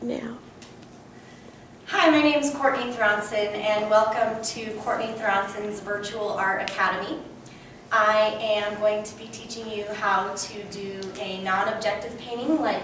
now. Hi, my name is Courtney Thronson, and welcome to Courtney Thronson's Virtual Art Academy. I am going to be teaching you how to do a non-objective painting like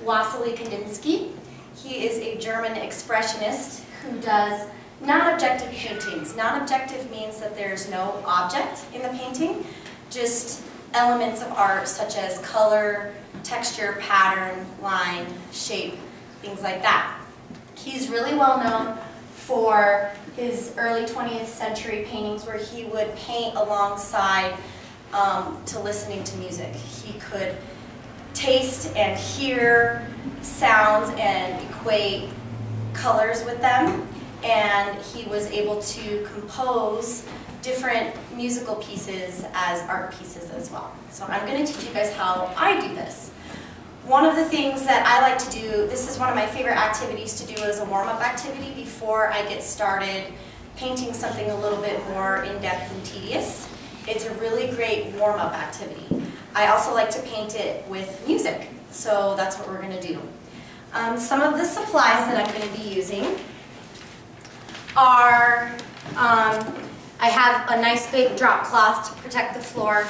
Wassily Kandinsky. He is a German expressionist who does non-objective paintings. Non-objective means that there's no object in the painting, just elements of art such as color, texture, pattern, line, shape, things like that. He's really well known for his early 20th century paintings where he would paint alongside to listening to music. He could taste and hear sounds and equate colors with them, and he was able to compose different musical pieces as art pieces as well. So I'm going to teach you guys how I do this. One of the things that I like to do, this is one of my favorite activities to do as a warm-up activity before I get started painting something a little bit more in-depth and tedious. It's a really great warm-up activity. I also like to paint it with music, so that's what we're going to do. Some of the supplies that I'm going to be using are, I have a nice big drop cloth to protect the floor.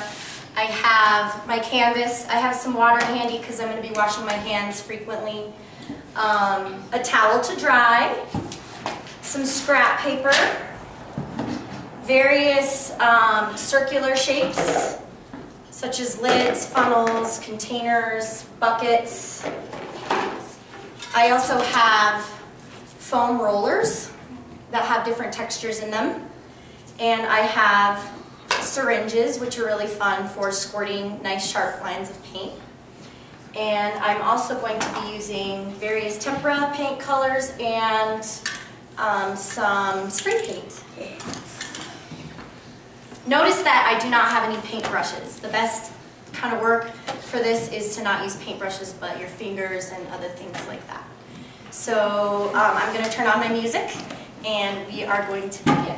I have my canvas. I have some water handy because I'm going to be washing my hands frequently. A towel to dry, some scrap paper, various circular shapes such as lids, funnels, containers, buckets. I also have foam rollers that have different textures in them. And I have syringes, which are really fun for squirting nice sharp lines of paint. And I'm also going to be using various tempera paint colors and some spray paint. Notice that I do not have any paint brushes. The best kind of work for this is to not use paintbrushes, but your fingers and other things like that. So I'm going to turn on my music, and we are going to begin.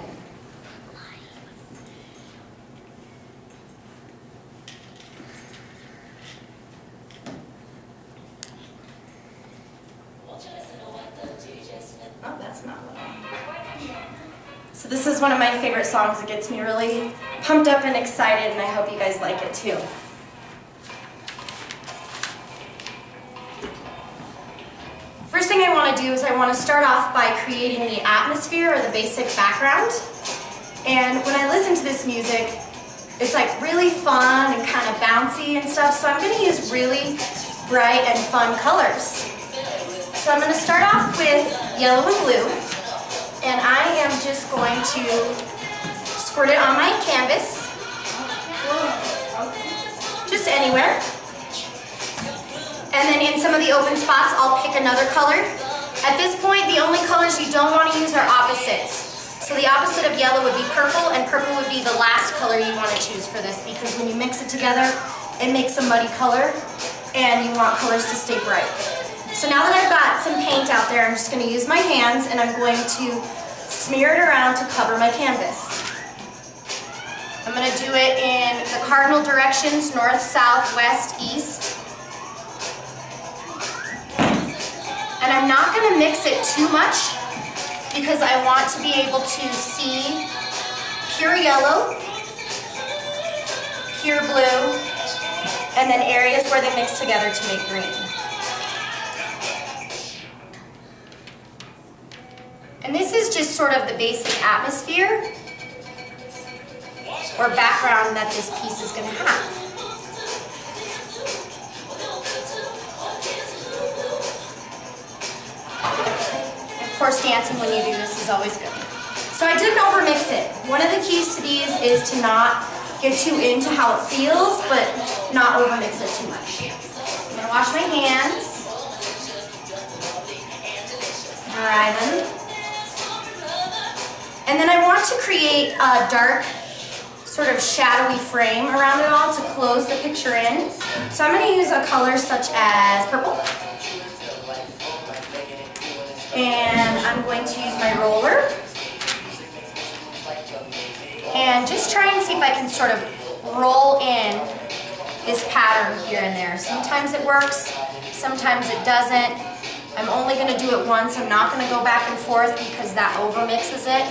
Oh, that's not what I want. So this is one of my favorite songs. It gets me really pumped up and excited, and I hope you guys like it too. First thing I want to do is I want to start off by creating the atmosphere or the basic background. And when I listen to this music, it's like really fun and kind of bouncy and stuff, so I'm going to use really bright and fun colors. So I'm going to start off with yellow and blue, and I am just going to squirt it on my canvas, just anywhere. And then in some of the open spots, I'll pick another color. At this point, the only colors you don't want to use are opposites. So the opposite of yellow would be purple, and purple would be the last color you want to choose for this, because when you mix it together, it makes a muddy color, and you want colors to stay bright. So now that I've got some paint out there, I'm just going to use my hands, and I'm going to smear it around to cover my canvas. I'm going to do it in the cardinal directions, north, south, west, east. And I'm not going to mix it too much because I want to be able to see pure yellow, pure blue, and then areas where they mix together to make green. And this is just sort of the basic atmosphere or background that this piece is going to have. Of course, dancing when you do this is always good. So I didn't overmix it. One of the keys to these is to not get too into how it feels, but not overmix it too much. I'm going to wash my hands, dry them. And then I want to create a dark, sort of shadowy frame around it all to close the picture in. So I'm going to use a color such as purple. And I'm going to use my roller. And just try and see if I can sort of roll in this pattern here and there. Sometimes it works, sometimes it doesn't. I I'm only going to do it once. I'm not going to go back and forth because that overmixes it.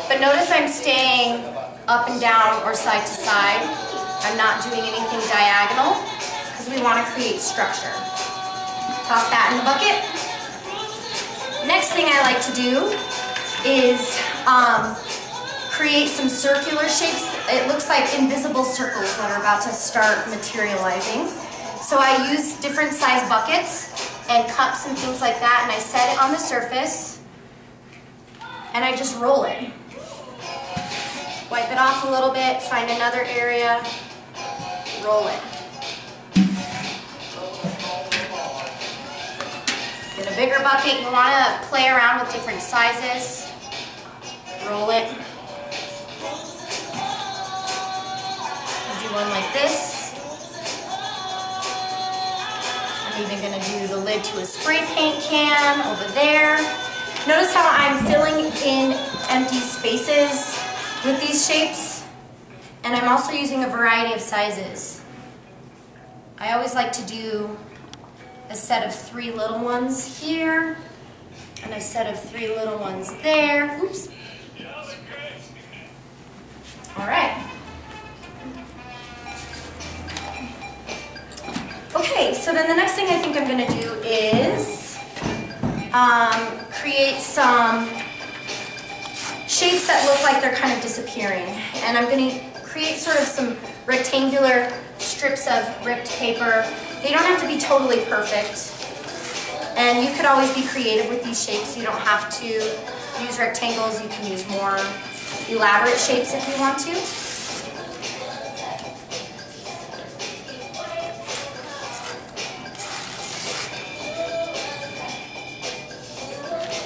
But notice I'm staying up and down or side to side. I'm not doing anything diagonal because we want to create structure. Toss that in the bucket. Next thing I like to do is create some circular shapes. It looks like invisible circles that are about to start materializing. So I use different size buckets and cups and things like that, and I set it on the surface and I just roll it. Wipe it off a little bit, find another area, roll it. Get a bigger bucket. You want to play around with different sizes. Roll it. Do one like this. I'm even going to do the lid to a spray paint can over there. Notice how I'm filling in empty spaces with these shapes, and I'm also using a variety of sizes. I always like to do a set of 3 little ones here, and a set of 3 little ones there. Oops. All right. Okay, so then the next thing I think I'm going to do is create some shapes that look like they're kind of disappearing. And I'm going to create sort of some rectangular strips of ripped paper. They don't have to be totally perfect. And you could always be creative with these shapes. You don't have to use rectangles. You can use more elaborate shapes if you want to.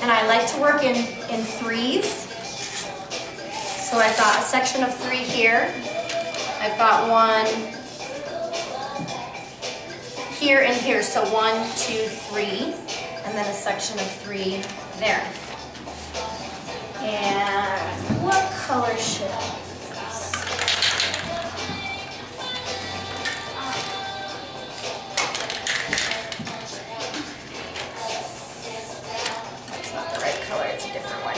And I like to work in threes. So I've got a section of 3 here. I've got one here and here. So 1, 2, 3, and then a section of 3 there. And what color should I use? That's not the right color, it's a different one.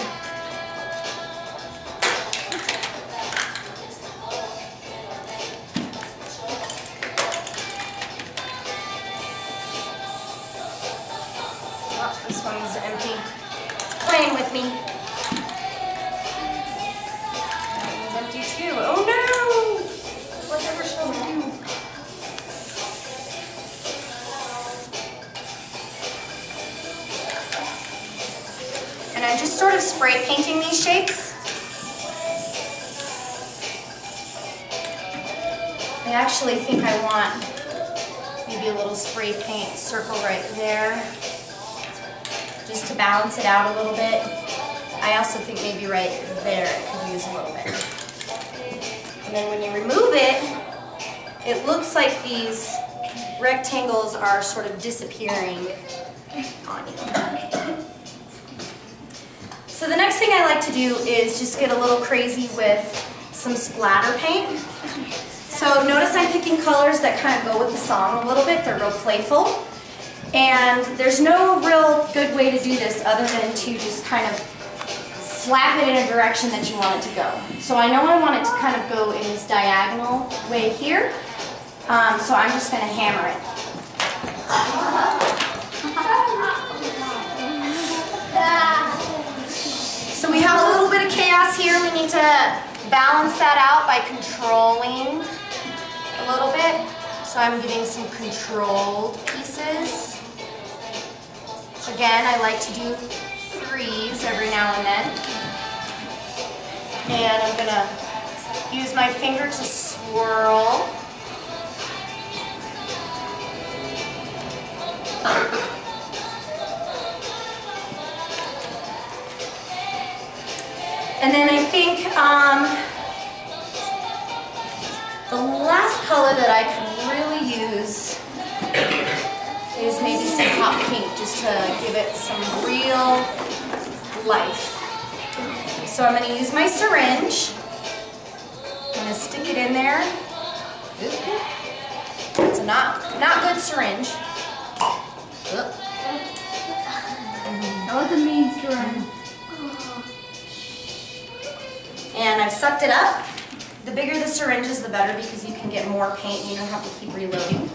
Oh, this one's empty. It's playing with me. Oh no! Whatever shall we do? And I'm just sort of spray painting these shapes. I actually think I want maybe a little spray paint circle right there, just to balance it out a little bit. I also think maybe right there it could use a little bit. And then when you remove it, it looks like these rectangles are sort of disappearing on you. So the next thing I like to do is just get a little crazy with some splatter paint. So notice I'm picking colors that kind of go with the song a little bit. They're real playful. And there's no real good way to do this other than to just kind of slap it in a direction that you want it to go. So I know I want it to kind of go in this diagonal way here, so I'm just going to hammer it. So we have a little bit of chaos here. We need to balance that out by controlling a little bit. So I'm getting some controlled pieces. Again, I like to do threes every now and then. And I'm going to use my finger to swirl. And then I think the last color that I can really use is maybe some hot pink, just to give it some real life. So I'm going to use my syringe. I'm going to stick it in there. That's so not good syringe. That was a mean syringe. And I've sucked it up. The bigger the syringe is, the better, because you can get more paint and you don't have to keep reloading.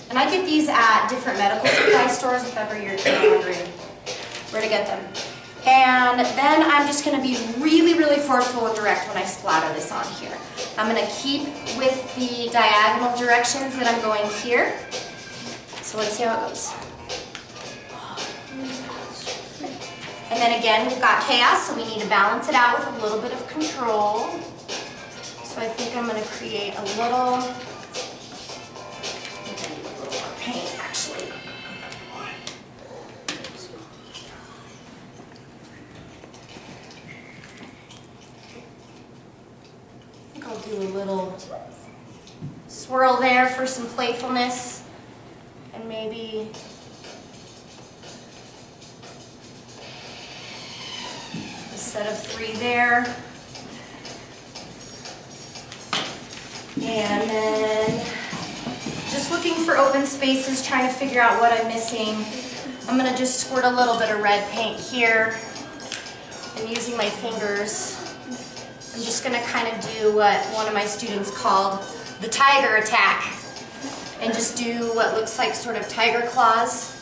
And I get these at different medical supply stores if ever you're wondering where to get them. And then I'm just going to be really, really forceful and direct when I splatter this on here. I'm going to keep with the diagonal directions that I'm going here. So let's see how it goes. And then again, we've got chaos, so we need to balance it out with a little bit of control. So I think I'm going to create a little more paint, actually. I think I'll do a little swirl there for some playfulness, and maybe a set of 3 there. And then just looking for open spaces, trying to figure out what I'm missing. I'm going to just squirt a little bit of red paint here, and using my fingers, I'm just going to kind of do what one of my students called the tiger attack, and just do what looks like sort of tiger claws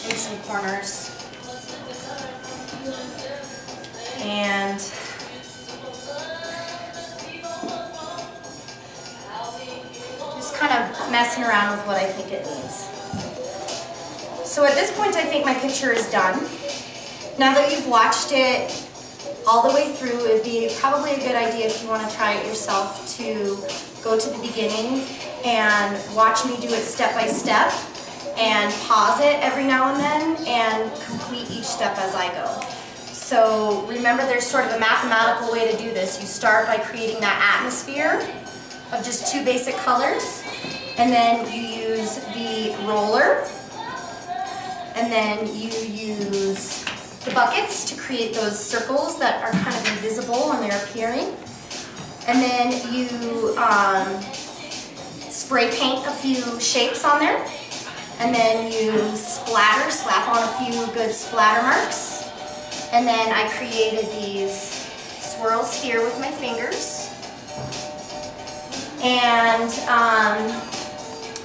in some corners. And just kind of messing around with what I think it needs. So at this point, I think my picture is done. Now that you've watched it all the way through, it'd be probably a good idea, if you want to try it yourself, to go to the beginning and watch me do it step by step, and pause it every now and then and complete each step as I go. So remember, there's sort of a mathematical way to do this. You start by creating that atmosphere of just 2 basic colors, and then you use the roller, and then you use the buckets to create those circles that are kind of invisible when they're appearing. And then you spray paint a few shapes on there, and then you slap on a few good splatter marks. And then I created these swirls here with my fingers. And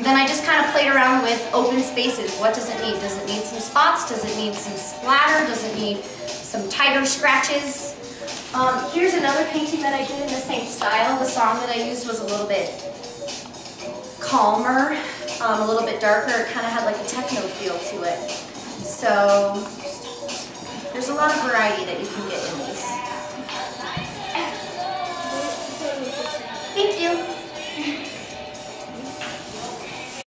then I just kind of played around with open spaces. What does it need? Does it need some spots? Does it need some splatter? Does it need some tiger scratches? Here's another painting that I did in the same style. The song that I used was a little bit calmer, a little bit darker. It kind of had like a techno feel to it. So there's a lot of variety that you can get in these.